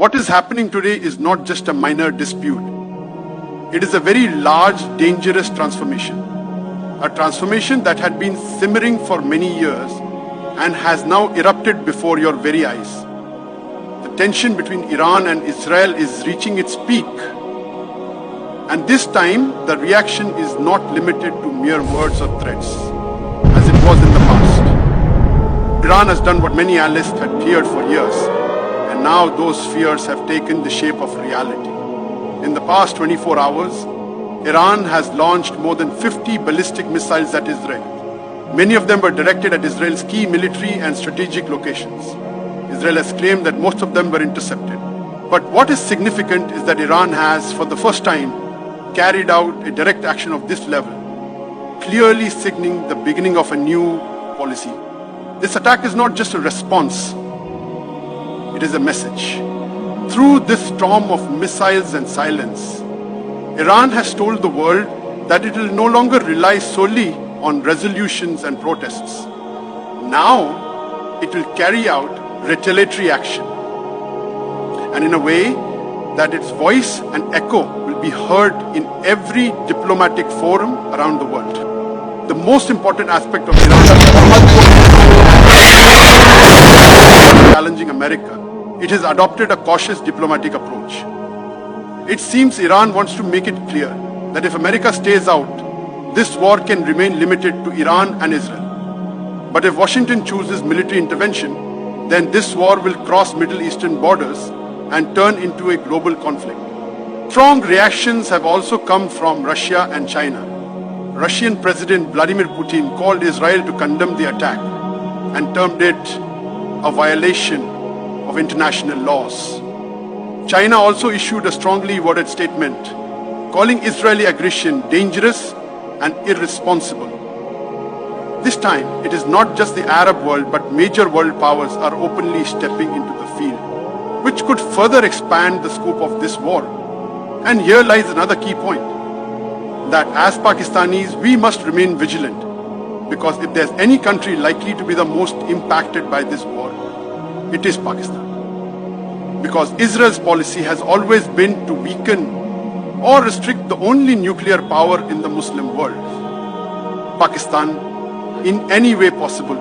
What is happening today is not just a minor dispute. It is a very large, dangerous transformation. A transformation that had been simmering for many years and has now erupted before your very eyes. The tension between Iran and Israel is reaching its peak. And this time, the reaction is not limited to mere words or threats, as it was in the past. Iran has done what many analysts had feared for years, and now those fears have taken the shape of reality. In the past 24 hours, Iran has launched more than 50 ballistic missiles at Israel. Many of them were directed at Israel's key military and strategic locations. Israel has claimed that most of them were intercepted. But what is significant is that Iran has, for the first time, carried out a direct action of this level, clearly signaling the beginning of a new policy. This attack is not just a response, it is a message. Through this storm of missiles and silence, Iran has told the world that it will no longer rely solely on resolutions and protests. Now, it will carry out retaliatory action, and in a way that its voice and echo will be heard in every diplomatic forum around the world. The most important aspect of Iran challenging America. It has adopted a cautious diplomatic approach. It seems Iran wants to make it clear that if America stays out, this war can remain limited to Iran and Israel. But if Washington chooses military intervention, then this war will cross Middle Eastern borders and turn into a global conflict. Strong reactions have also come from Russia and China. Russian President Vladimir Putin called Israel to condemn the attack and termed it a violation of international laws. China also issued a strongly worded statement calling Israeli aggression dangerous and irresponsible. This time, it is not just the Arab world but major world powers are openly stepping into the field, which could further expand the scope of this war. And here lies another key point, that as Pakistanis, we must remain vigilant, because if there's any country likely to be the most impacted by this war, it is Pakistan. Because Israel's policy has always been to weaken or restrict the only nuclear power in the Muslim world, Pakistan, in any way possible.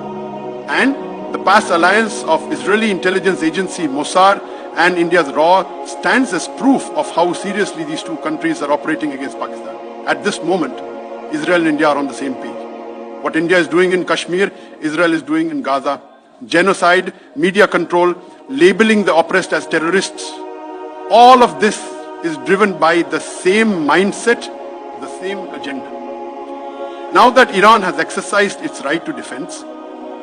And the past alliance of Israeli intelligence agency Mossad and India's RAW stands as proof of how seriously these two countries are operating against Pakistan. At this moment, Israel and India are on the same page. What India is doing in Kashmir, Israel is doing in Gaza. Genocide, media control, labeling the oppressed as terrorists. All of this is driven by the same mindset, the same agenda. Now that Iran has exercised its right to defense,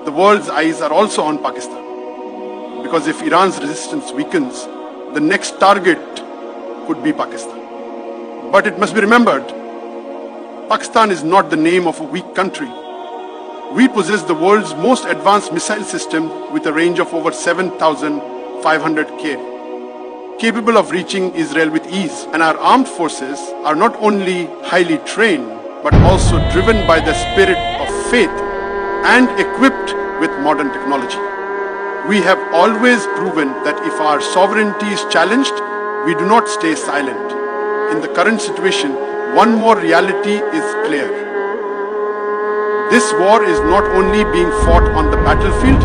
the world's eyes are also on Pakistan. Because if Iran's resistance weakens, the next target could be Pakistan. But it must be remembered, Pakistan is not the name of a weak country. We possess the world's most advanced missile system with a range of over 7,500 km, capable of reaching Israel with ease. And our armed forces are not only highly trained, but also driven by the spirit of faith and equipped with modern technology. We have always proven that if our sovereignty is challenged, we do not stay silent. In the current situation, one more reality is clear. This war is not only being fought on the battlefield,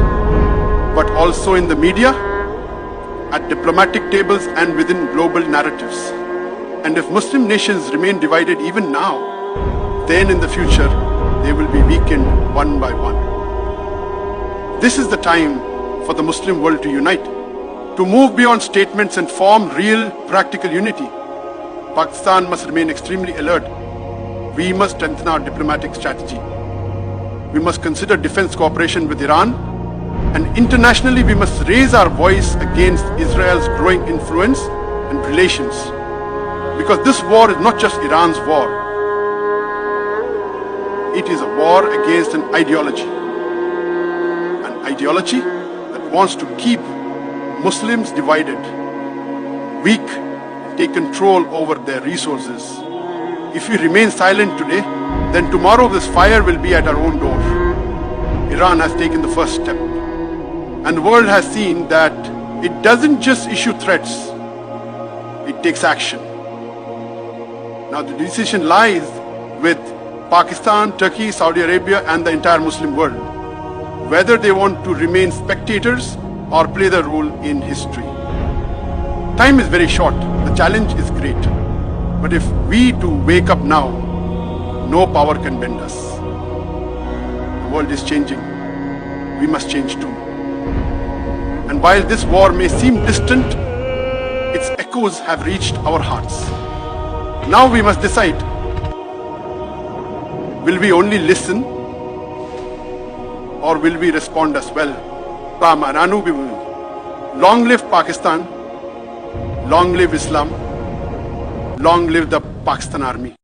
but also in the media, at diplomatic tables and within global narratives. And if Muslim nations remain divided even now, then in the future, they will be weakened one by one. This is the time for the Muslim world to unite, to move beyond statements and form real, practical unity. Pakistan must remain extremely alert. We must strengthen our diplomatic strategy. We must consider defense cooperation with Iran, and internationally we must raise our voice against Israel's growing influence and relations. Because this war is not just Iran's war. It is a war against an ideology. An ideology that wants to keep Muslims divided, weak, take control over their resources. If we remain silent today, then tomorrow this fire will be at our own door. Iran has taken the first step. And the world has seen that It doesn't just issue threats, it takes action. Now the decision lies with Pakistan, Turkey, Saudi Arabia and the entire Muslim world, whether they want to remain spectators or play the role in history. Time is very short, the challenge is great. But if we too wake up now, no power can bend us. The world is changing. We must change too. And while this war may seem distant, its echoes have reached our hearts. Now we must decide, will we only listen or will we respond as well? Long live Pakistan, long live Islam, long live the Pakistan Army.